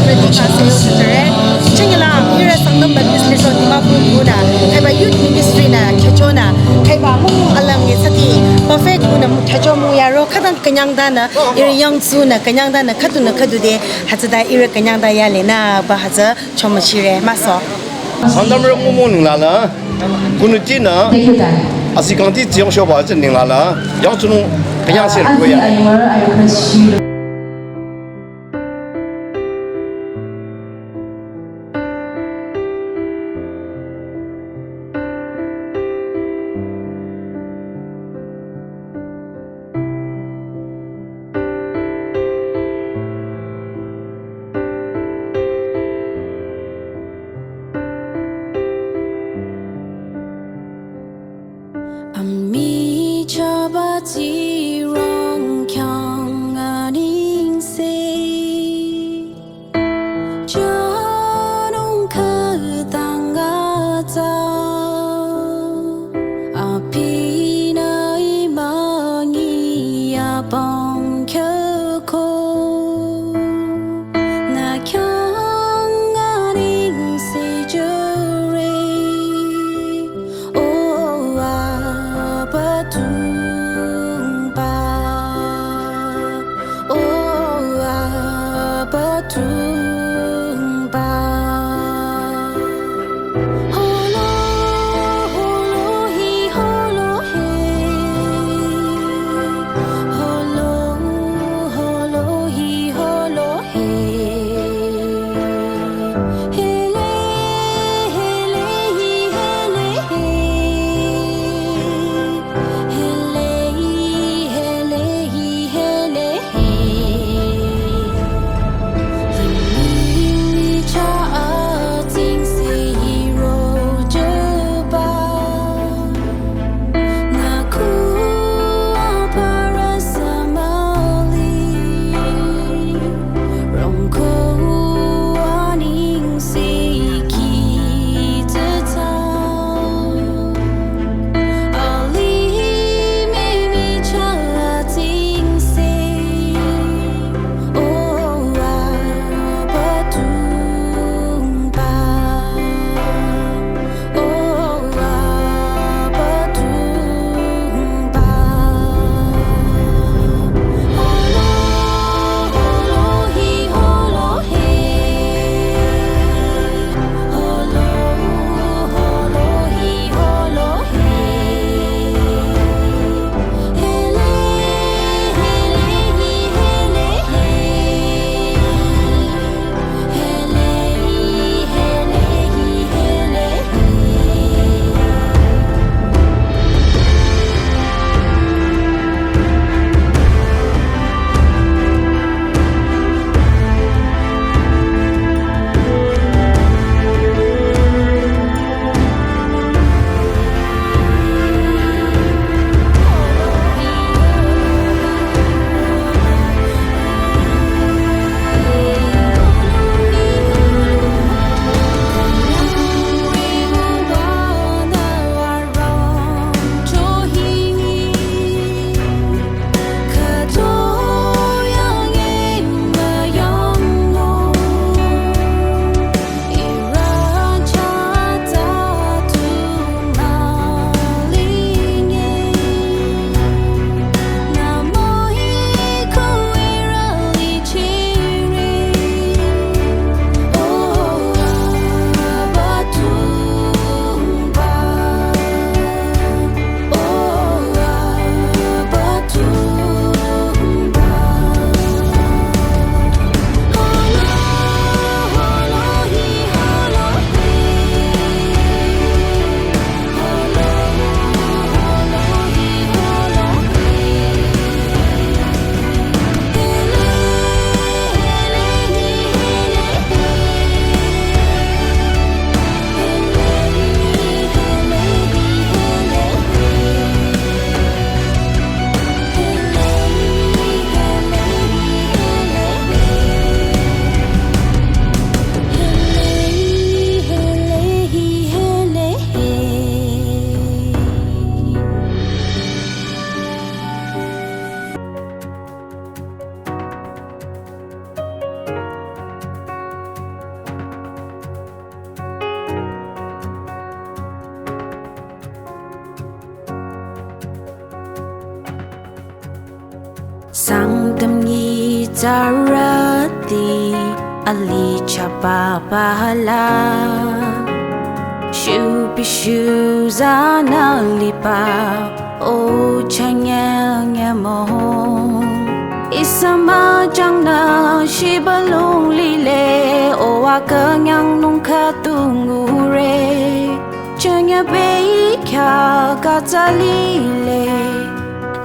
already kaseo tutere chingla here Sangtam business of Dimapur kuna kaiba youth ministry na khechona kaiba Mungmung alang ni sati perfect kuna khecho mu ya ro khadang kanyang dana iri young su na kanyang dana khatu na khadu de hachada iri kanyang da ya le na ba haza chomachire maso 상담을 무모는 라라 군의 지나 아시간티 지역 쇼바 전ning 라라 양주는 그냥 실 거야 Ami chaba ti rong kyang aning se janong kadang ata api na imangi abang kyako na kyang aning se jure oh Sangtam yi zarati ali chapapahala Shu pishu zana lipa o chanyang mo Isama jangna shibalung lile o akanyang nung katungure Chanya bei kya katalile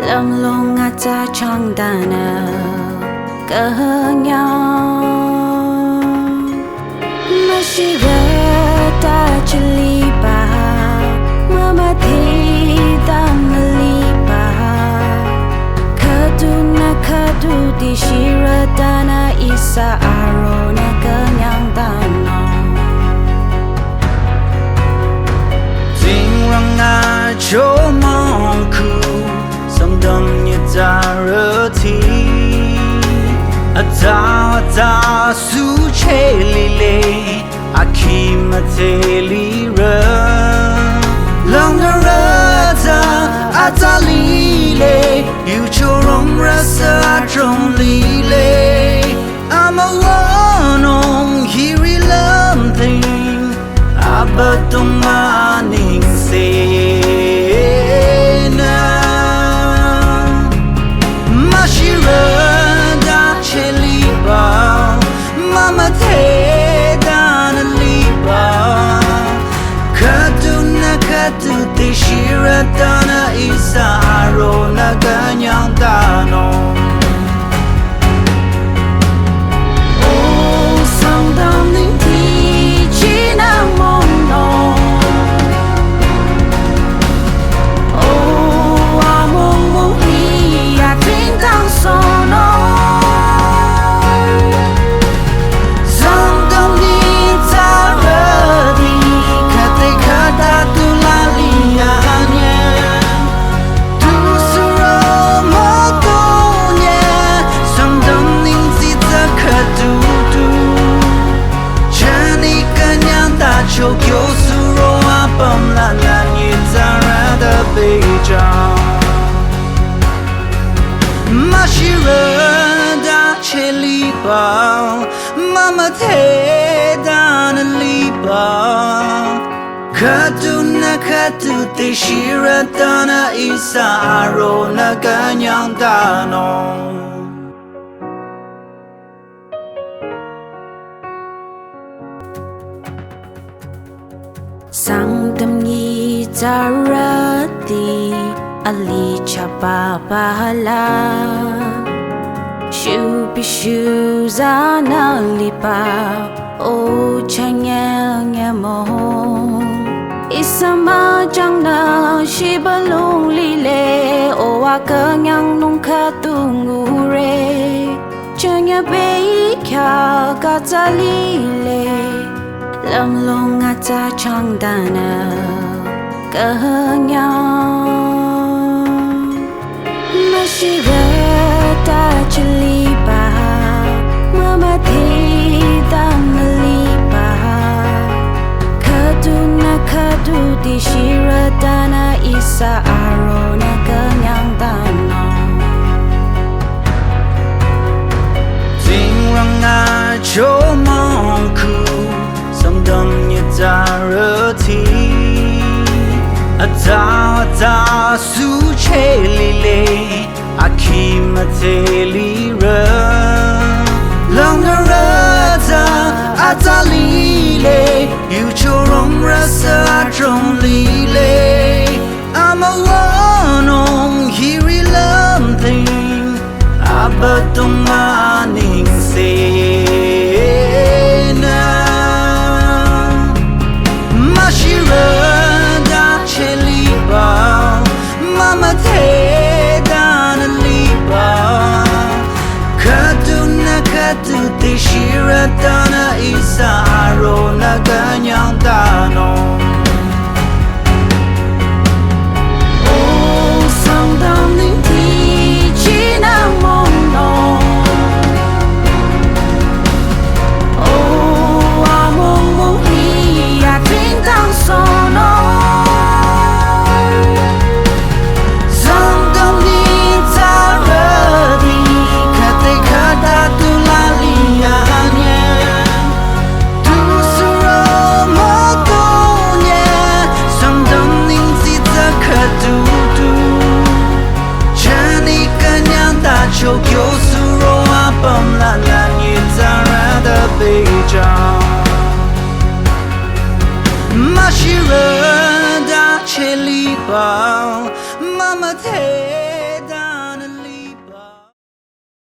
Lam long ata chang dana kahanyang Mashirata chilipa Mama thi dam lipa Kaduna kadu di shiratana isa arona kanyang dana Ting rang a cho mong ku Sangtam như zarati Ata su che lile Akima te lira Long rata ata lile You chorong rasa trong lile I'm alone on hiri lam thing Abatung maning se Mama te dana lipa Kaduna kadu te shira dana isa arona ganyang dano Oh sangdam ning ti chinang mong no Oh among mong hi a ting tang so no Cho kyo suro apam la la ni zara da beja Mashira da chelipa Mama te dana lipa Kaduna kadu te shira dana isa arona ganyang dano Sangtam yi zarati ali chapapahala Shu pishu zana lipa o chanyang mo Isama jangna shibalung lile o akanyang nung katungure Chanya bei kya katalile Lam long ata chang dana kahanyang Mashirata chilipa Mama thi dam lipa Kaduna kadu di shiratana isa arona kanyang dana Ting rang a cho mong ku Sangtam như zarati Ata su che lile Akima te lira Long rata ata lile You chorong rasa trong lile I'm alone on hiri lam thing Abatung maning se Mama te dana lipa Kaduna kadu te shira dana isa arona ganyang dano Oh sangdam ning ti chinang mong no Oh among mong hi a ting tang so no Sangtam ni zarati bao mama thế